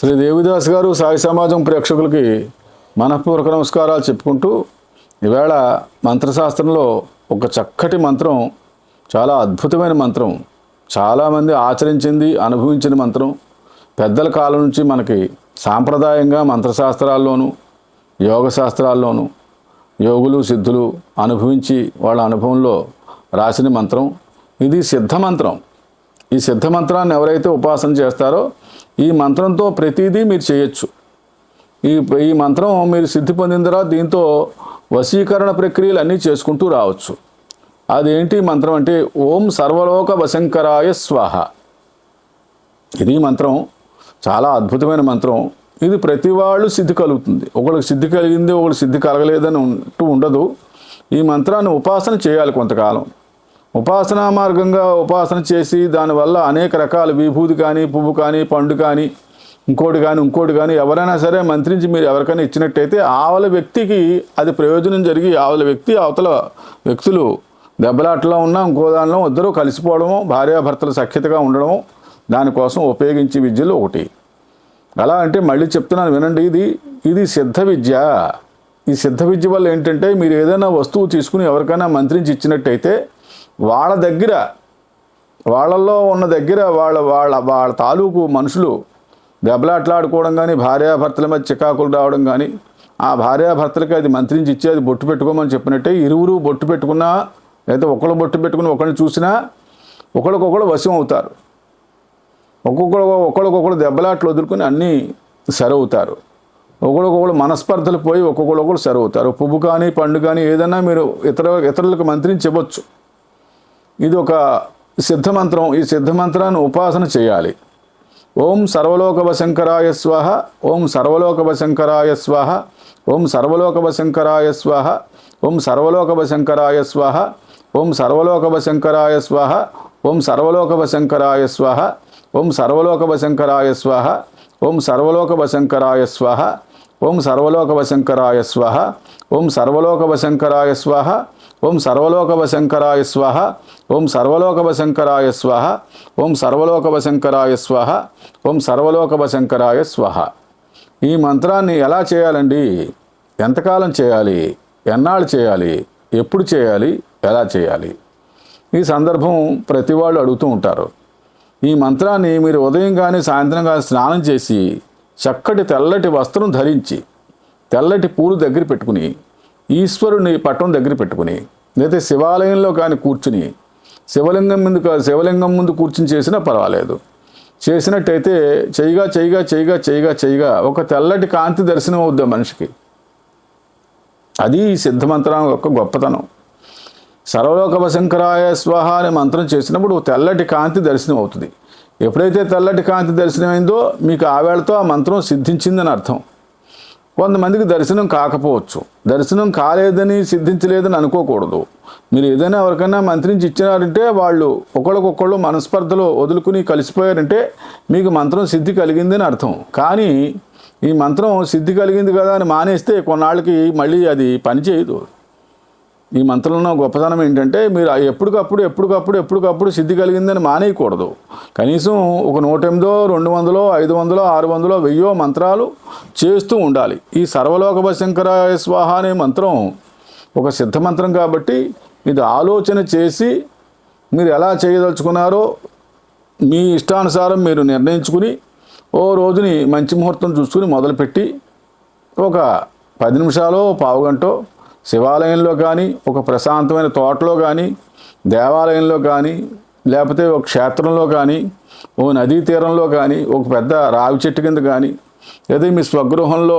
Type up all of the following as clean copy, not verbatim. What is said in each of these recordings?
శ్రీ దేవిదాస్ గారు సాయి సమాజం ప్రేక్షకులకి మనఃపూర్వక నమస్కారాలు చెప్పుకుంటూ, ఈవేళ మంత్రశాస్త్రంలో ఒక చక్కటి మంత్రం, చాలా అద్భుతమైన మంత్రం, చాలామంది ఆచరించింది అనుభవించిన మంత్రం, పెద్దల కాలం నుంచి మనకి సాంప్రదాయంగా మంత్రశాస్త్రాల్లోనూ యోగ శాస్త్రాల్లోనూ యోగులు సిద్ధులు అనుభవించి వాళ్ళ అనుభవంలో రాసిన మంత్రం. ఇది సిద్ధ మంత్రం. ఈ సిద్ధ మంత్రాన్ని ఎవరైతే ఉపాసన చేస్తారో ఈ మంత్రంతో ప్రతిదీ మీరు చేయొచ్చు. ఈ మంత్రం మీరు సిద్ధి పొందిన తర్వాత దీంతో వశీకరణ ప్రక్రియలు అన్నీ చేసుకుంటూ రావచ్చు. అదేంటి మంత్రం అంటే ఓం సర్వలోక వశంకరాయ స్వాహ. ఇది మంత్రం చాలా అద్భుతమైన మంత్రం. ఇది ప్రతి వాళ్ళు సిద్ధి కలుగుతుంది. ఒకళ్ళకి సిద్ధి కలిగింది, ఒకళ్ళు సిద్ధి కలగలేదని అంటూ ఉండదు. ఈ మంత్రాన్ని ఉపాసన చేయాలి కొంతకాలం. ఉపాసనా మార్గంగా ఉపాసన చేసి దానివల్ల అనేక రకాల విభూతి కానీ, పువ్వు కానీ, పండు కానీ, ఇంకోటి కానీ ఎవరైనా సరే మంత్రించి మీరు ఎవరికైనా ఇచ్చినట్టయితే ఆవల వ్యక్తికి అది ప్రయోజనం జరిగి ఆవల వ్యక్తి అవతల వ్యక్తులు దెబ్బలాటలో ఉన్న ఇంకో దానిలో ఇద్దరూ కలిసిపోవడము, భార్యాభర్తలు సఖ్యతగా ఉండడము దానికోసం ఉపయోగించే విద్యలు ఒకటి. అలా అంటే మళ్ళీ చెప్తున్నాను వినండి, ఇది సిద్ధ విద్య. ఈ సిద్ధ విద్య వల్ల ఏంటంటే మీరు ఏదైనా వస్తువు తీసుకుని ఎవరికైనా మంత్రించి ఇచ్చినట్టయితే వాళ్ళల్లో ఉన్న దగ్గర వాళ్ళ తాలూకు మనుషులు దెబ్బలాట్లాడుకోవడం కానీ, భార్యాభర్తల మధ్య చికాకులు రావడం కానీ, ఆ భార్యాభర్తలకి అది మంత్రించి ఇచ్చి అది బొట్టు పెట్టుకోమని చెప్పినట్టే ఇరువురు బొట్టు పెట్టుకున్నా లేదా ఒకళ్ళు బొట్టు పెట్టుకుని ఒకరిని చూసినా ఒకరికొకరు వశం అవుతారు. ఒకరికొకరు దెబ్బలాట్లు వదులుకొని అన్నీ సరవుతారు. ఒకరికొకరు మనస్పర్ధలు పోయి ఒక్కొక్కరు సరవుతారు. పువ్వు కానీ పండు కానీ ఏదైనా మీరు ఇతరులకు మంత్రించి ఇవ్వచ్చు. ఇది ఒక సిద్ధ మంత్రం. ఈ సిద్ధ మంత్రాన్ని ఉపాసన చేయాలి. ఓం సర్వలోక వశంకరాయ స్వాహ, ఓం సర్వలోక వశంకరాయ స్వాహ, ఓం సర్వలోక వశంకరాయ స్వాహ, ఓం సర్వలోక వశంకరాయ స్వాహ, ఓం సర్వలోక వశంకరాయ స్వాహ, ఓం సర్వలోక వశంకరాయ స్వాహ, ఓం సర్వలోక వశంకరాయ స్వాహ, ఓం సర్వలోక వశంకరాయ స్వాహ, ఓం సర్వలోక వశంకరాయ స్వాహ, ఓం సర్వలోక వశంకరాయ స్వాహ, ఓం సర్వలోక వశంకరాయ స్వాహ, ఓం సర్వలోక వశంకరాయ స్వాహ, ఓం సర్వలోక వశంకరాయ స్వాహ, ఓం సర్వలోక వశంకరాయ స్వాహ. ఈ మంత్రాన్ని ఎలా చేయాలండి? ఎంతకాలం చేయాలి? ఎన్నాళ్ళు చేయాలి? ఎప్పుడు చేయాలి? ఎలా చేయాలి? ఈ సందర్భం ప్రతి వాళ్ళు అడుగుతూ ఉంటారు. ఈ మంత్రాన్ని మీరు ఉదయం కానీ సాయంత్రం కానీ స్నానం చేసి చక్కటి తెల్లటి వస్త్రం ధరించి తెల్లటి పూలు దగ్గర పెట్టుకుని ఈశ్వరుని పట్టం దగ్గర పెట్టుకుని లేదా శివాలయంలో కానీ కూర్చుని శివలింగం ముందు కూర్చుని చేసినా పర్వాలేదు. చేసినట్టయితే చేయగా ఒక తెల్లటి కాంతి దర్శనం అవుద్ది మనిషికి. అది ఈ సిద్ధమంత్రం యొక్క గొప్పతనం. సర్వలోక వశంకరాయ స్వాహ అనే మంత్రం చేసినప్పుడు తెల్లటి కాంతి దర్శనం అవుతుంది. ఎప్పుడైతే తెల్లటి కాంతి దర్శనమైందో మీకు ఆవేళతో ఆ మంత్రం సిద్ధించిందని అర్థం. కొంతమందికి దర్శనం కాకపోవచ్చు. దర్శనం కాలేదని సిద్ధించలేదని అనుకోకూడదు. మీరు ఏదైనా ఎవరికైనా మంత్రించి ఇచ్చినారంటే వాళ్ళు ఒకళ్ళకొకళ్ళు మనస్పర్ధలో వదులుకుని కలిసిపోయారంటే మీకు మంత్రం సిద్ధి కలిగిందని అర్థం. కానీ ఈ మంత్రం సిద్ధి కలిగింది కదా అని మానేస్తే కొన్నాళ్ళకి మళ్ళీ అది పనిచేయదు. ఈ మంత్రంలో గొప్పతనం ఏంటంటే మీరు ఎప్పటికప్పుడు సిద్ధి కలిగిందని మానేయకూడదు. కనీసం ఒక 108, 200, 500, 600, 1000 మంత్రాలు చేస్తూ ఉండాలి. ఈ సర్వలోక వశంకరాయ స్వాహ అనే మంత్రం ఒక సిద్ధ మంత్రం కాబట్టి ఇది ఆలోచన చేసి మీరు ఎలా చేయదలుచుకున్నారో మీ ఇష్టానుసారం మీరు నిర్ణయించుకుని ఓ రోజుని మంచి ముహూర్తం చూసుకుని మొదలుపెట్టి ఒక 10 నిమిషాలు పావుగంటో శివాలయంలో కానీ, ఒక ప్రశాంతమైన తోటలో కానీ, దేవాలయంలో కానీ, లేకపోతే ఒక క్షేత్రంలో కానీ, ఓ నదీ తీరంలో కానీ, ఒక పెద్ద రావి చెట్టు కింద కానీ, లేదా మీ స్వగృహంలో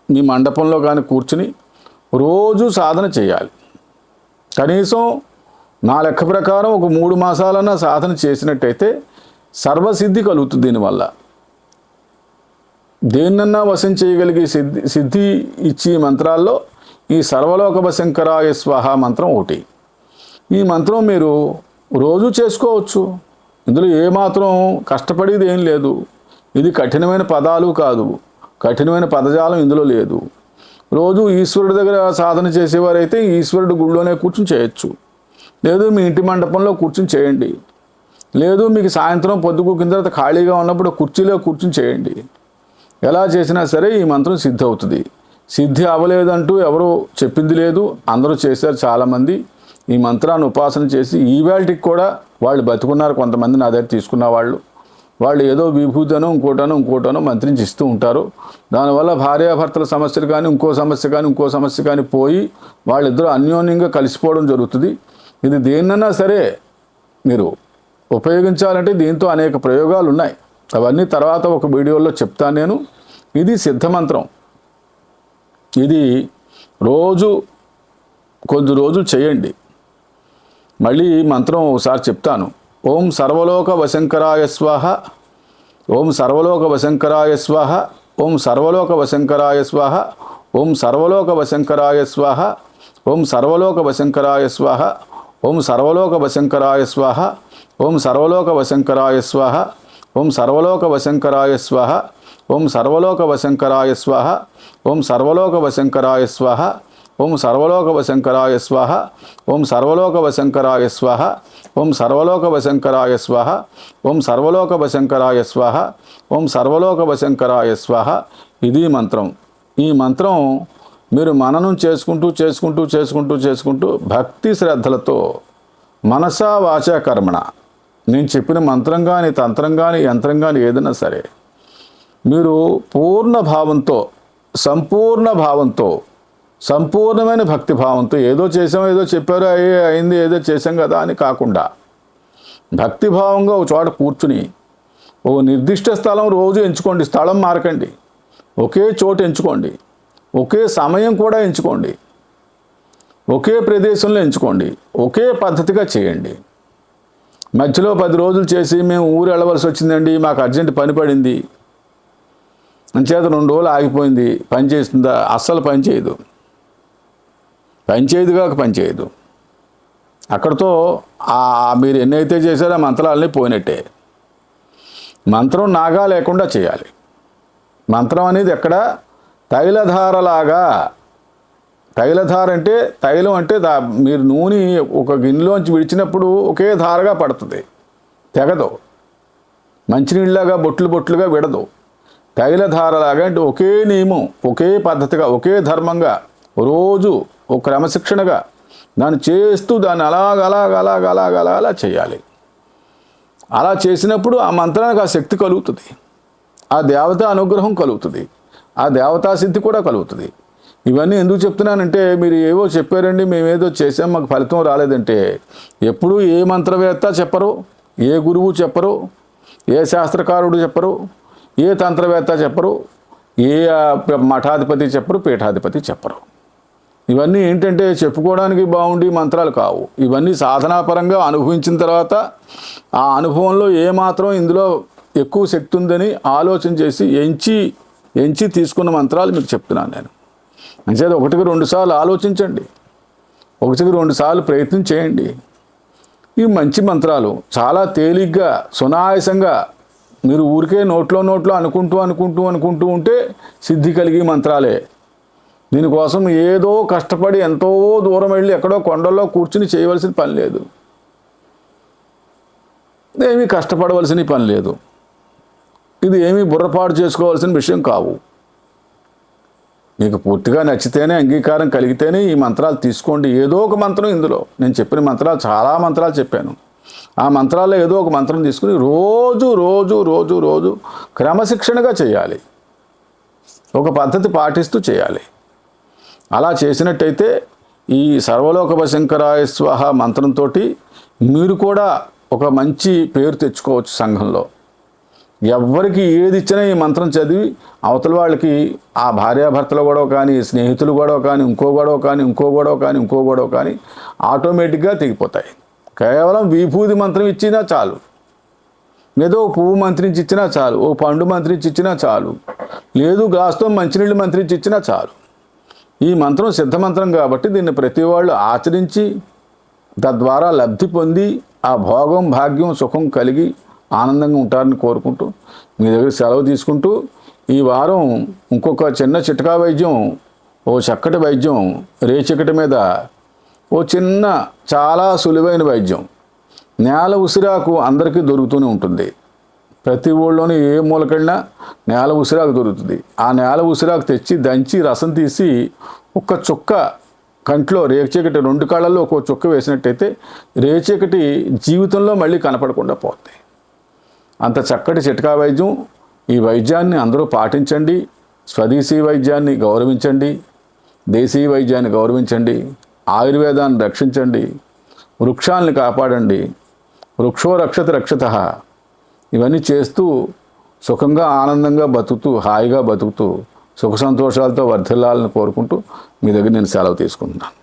మీ మండపంలో కానీ కూర్చుని రోజు సాధన చేయాలి. కనీసం నా లెక్క ప్రకారం ఒక 3 మాసాలన్నా సాధన చేసినట్టయితే సర్వసిద్ధి కలుగుతుంది. దీనివల్ల దేన్నన్నా వశం చేయగలిగే సిద్ధి ఇచ్చి మంత్రాల్లో ఈ సర్వలోక వశంకరాయ స్వాహ మంత్రం ఒకటి. ఈ మంత్రం మీరు రోజు చేసుకోవచ్చు. ఇందులో ఏమాత్రం కష్టపడేది ఏం లేదు. ఇది కఠినమైన పదాలు కాదు, కఠినమైన పదజాలం ఇందులో లేదు. రోజు ఈశ్వరుడి దగ్గర సాధన చేసేవారైతే ఈశ్వరుడు గుడిలోనే కూర్చుని చేయొచ్చు. లేదు మీ ఇంటి మండపంలో కూర్చుని చేయండి. లేదు మీకు సాయంత్రం పొద్దుకూకిన తర్వాత ఖాళీగా ఉన్నప్పుడు కుర్చీలో కూర్చుని చేయండి. ఎలా చేసినా సరే ఈ మంత్రం సిద్ధి అవుతుంది. సిద్ధి అవ్వలేదంటూ ఎవరు చెప్పింది లేదు, అందరూ చేశారు చాలామంది. ఈ మంత్రాన్ని ఉపాసన చేసి ఈవేళకి కూడా వాళ్ళు బతుకున్నారు. కొంతమంది నా దగ్గర తీసుకున్న వాళ్ళు ఏదో విభూతనో ఇంకోటనో మంత్రించి ఇస్తూ ఉంటారు. దానివల్ల భార్యాభర్తల సమస్యలు కానీ ఇంకో సమస్య కానీ పోయి వాళ్ళిద్దరూ అన్యోన్యంగా కలిసిపోవడం జరుగుతుంది. ఇది దేన్నైనా సరే మీరు ఉపయోగించాలంటే దీంతో అనేక ప్రయోగాలు ఉన్నాయి. అవన్నీ తర్వాత ఒక వీడియోలో చెప్తాను నేను. ఇది సిద్ధమంత్రం. ఇది కొద్ది రోజులు చేయండి. మళ్ళీ మంత్రం ఒకసారి చెప్తాను. ఓం సర్వలోక వశంకరాయ స్వాహ, ఓం సర్వలోక వశంకరాయ స్వాహ, ఓం సర్వలోక వశంకరాయ స్వాహ, ఓం సర్వలోక వశంకరాయ స్వాహ, ఓం సర్వలోక వశంకరాయ స్వాహ, ఓం సర్వలోక వశంకరాయ స్వాహ, ఓం సర్వలోక వశంకరాయ స్వాహ, ఓం సర్వలోక వశంకరాయ స్వాహ, ఓం సర్వలోక వశంకరాయ స్వాహ, ఓం సర్వలోక వశంకరాయ స్వాహ, ఓం సర్వలోక వశంకరాయ స్వాహ, ఓం సర్వలోక వశంకరాయ స్వాహ, ఓం సర్వలోక వశంకరాయ స్వాహ, ఓం సర్వలోక వశంకరాయ స్వాహ, ఓం సర్వలోక వశంకరాయ స్వాహ. ఇది మంత్రం. ఈ మంత్రం మీరు మననం చేసుకుంటూ భక్తి శ్రద్ధలతో మనసా వాచా కర్మణ, నేను చెప్పిన మంత్రం కానీ తంత్రం కానీ యంత్రం కానీ ఏదైనా సరే మీరు పూర్ణ భావంతో, సంపూర్ణ భావంతో, సంపూర్ణమైన భక్తి భావంతో, ఏదో చేసాం ఏదో చెప్పారు అయింది ఏదో చేసాం కదా అని కాకుండా భక్తిభావంగా ఒక చోట కూర్చుని ఓ నిర్దిష్ట స్థలం రోజు ఎంచుకోండి. స్థలం మారకండి, ఒకే చోటు ఎంచుకోండి, ఒకే సమయం కూడా ఎంచుకోండి, ఒకే ప్రదేశంలో ఎంచుకోండి, ఒకే పద్ధతిగా చేయండి. మధ్యలో 10 రోజులు చేసి మేము ఊరు వెళ్ళవలసి వచ్చిందండి, మాకు అర్జెంట్ పని పడింది అంచేత 2 రోజులు ఆగిపోయింది, పని చేస్తుందా? అస్సలు పని చేయదు. పని చేయదు. అక్కడితో మీరు ఎన్నైతే చేశారో ఆ మంత్రాలన్నీ పోయినట్టే. మంత్రం నాగా లేకుండా చేయాలి. మంత్రం అనేది ఎక్కడ తైలధారలాగా, తైలధార అంటే తైలం అంటే మీరు నూనె ఒక గిన్నెలోంచి విడిచినప్పుడు ఒకే ధారగా పడుతుంది, తెగదు. మంచినీళ్ళలాగా బొట్లుగా విడదు. తైలధారలాగా అంటే ఒకే నియమం, ఒకే పద్ధతిగా, ఒకే ధర్మంగా రోజు ఒక క్రమశిక్షణగా దాన్ని చేస్తూ దాన్ని అలాగ చేయాలి. అలా చేసినప్పుడు ఆ మంత్రానికి ఆ శక్తి కలుగుతుంది, ఆ దేవత అనుగ్రహం కలుగుతుంది, ఆ దేవతా సిద్ధి కూడా కలుగుతుంది. ఇవన్నీ ఎందుకు చెప్తున్నానంటే మీరు ఏవో చెప్పారండి, మేమేదో చేసాం మాకు ఫలితం రాలేదంటే ఎప్పుడూ ఏ మంత్రవేత్త చెప్పరు, ఏ గురువు చెప్పరు, ఏ శాస్త్రకారుడు చెప్పరు, ఏ తంత్రవేత్త చెప్పరు, ఏ మఠాధిపతి చెప్పరు, పీఠాధిపతి చెప్పరు. ఇవన్నీ ఏంటంటే చెప్పుకోవడానికి బాగుండి మంత్రాలు కావు. ఇవన్నీ సాధనాపరంగా అనుభవించిన తర్వాత ఆ అనుభవంలో ఏమాత్రం ఇందులో ఎక్కువ శక్తి ఉందని ఆలోచన చేసి ఎంచి తీసుకున్న మంత్రాలు మీకు చెప్తున్నాను నేను. అంచేత 1-2 సార్లు ఆలోచించండి, 1-2 సార్లు ప్రయత్నం చేయండి. ఇవి మంచి మంత్రాలు, చాలా తేలిగ్గా సునాయాసంగా మీరు ఊరికే నోట్లో అనుకుంటూ ఉంటే సిద్ధి కలిగే మంత్రాలే. దీనికోసం ఏదో కష్టపడి ఎంతో దూరం వెళ్ళి ఎక్కడో కొండల్లో కూర్చుని చేయవలసిన పని లేదు, ఏమీ కష్టపడవలసిన పని లేదు. ఇది ఏమీ బుర్రపాటు చేసుకోవాల్సిన విషయం కావు. మీకు పూర్తిగా నచ్చితేనే, అంగీకారం కలిగితేనే ఈ మంత్రాలు తీసుకోండి. ఏదో ఒక మంత్రం, ఇందులో నేను చెప్పిన మంత్రాలు చాలా మంత్రాలు చెప్పాను, ఆ మంత్రాల్లో ఏదో ఒక మంత్రం తీసుకుని రోజు క్రమశిక్షణగా చేయాలి, ఒక పద్ధతి పాటిస్తూ చేయాలి. అలా చేసినట్టయితే ఈ సర్వలోక వశంకరాయ స్వాహ మంత్రంతో మీరు కూడా ఒక మంచి పేరు తెచ్చుకోవచ్చు సంఘంలో. ఎవ్వరికి ఏది ఇచ్చినా ఈ మంత్రం చదివి అవతల వాళ్ళకి ఆ భార్యాభర్తల గొడవ కానీ, స్నేహితులు గొడవ కానీ, ఇంకో గొడవ కానీ ఆటోమేటిక్గా తెగిపోతాయి. కేవలం విభూతి మంత్రం ఇచ్చినా చాలు, ఏదో పువ్వు మంత్రించి ఇచ్చినా చాలు, ఓ పండు మంత్రించి ఇచ్చినా చాలు, లేదు గ్లాస్తో మంచినీళ్ళు మంత్రించి ఇచ్చినా చాలు. ఈ మంత్రం సిద్ధమంత్రం కాబట్టి దీన్ని ప్రతి వాళ్ళు ఆచరించి తద్వారా లబ్ధి పొంది ఆ భోగం, భాగ్యం, సుఖం కలిగి ఆనందంగా ఉంటారని కోరుకుంటూ మీ దగ్గర సెలవు తీసుకుంటూ, ఈ వారం ఇంకొక చిన్న చిట్కా వైద్యం, ఓ చక్కటి వైద్యం, రేచకటి మీద ఓ చిన్న చాలా సులువైన వైద్యం. నేల ఉసిరాకు అందరికీ దొరుకుతూనే ఉంటుంది, ప్రతి ఊళ్ళోని ఏ మూలకెళ్ళినా నేల ఉసిరాకు దొరుకుతుంది. ఆ నేల ఉసిరాకు తెచ్చి దంచి రసం తీసి ఒక్క చుక్క కంట్లో రేచీకటి 2 కాళ్ళల్లో ఒక్కో చుక్క వేసినట్టయితే రేచీకటి జీవితంలో మళ్ళీ కనపడకుండా పోతాయి. అంత చక్కటి చిట్కా వైద్యం. ఈ వైద్యాన్ని అందరూ పాటించండి. స్వదేశీ వైద్యాన్ని గౌరవించండి, దేశీయ వైద్యాన్ని గౌరవించండి, ఆయుర్వేదాన్ని రక్షించండి, వృక్షాలను కాపాడండి. వృక్షో రక్షత రక్షతః. ఇవన్నీ చేస్తూ సుఖంగా ఆనందంగా బతుకుతూ హాయిగా బతుకుతూ సుఖ సంతోషాలతో వర్ధిల్లాలని కోరుకుంటూ మీ దగ్గర నేను సెలవు తీసుకుంటున్నాను.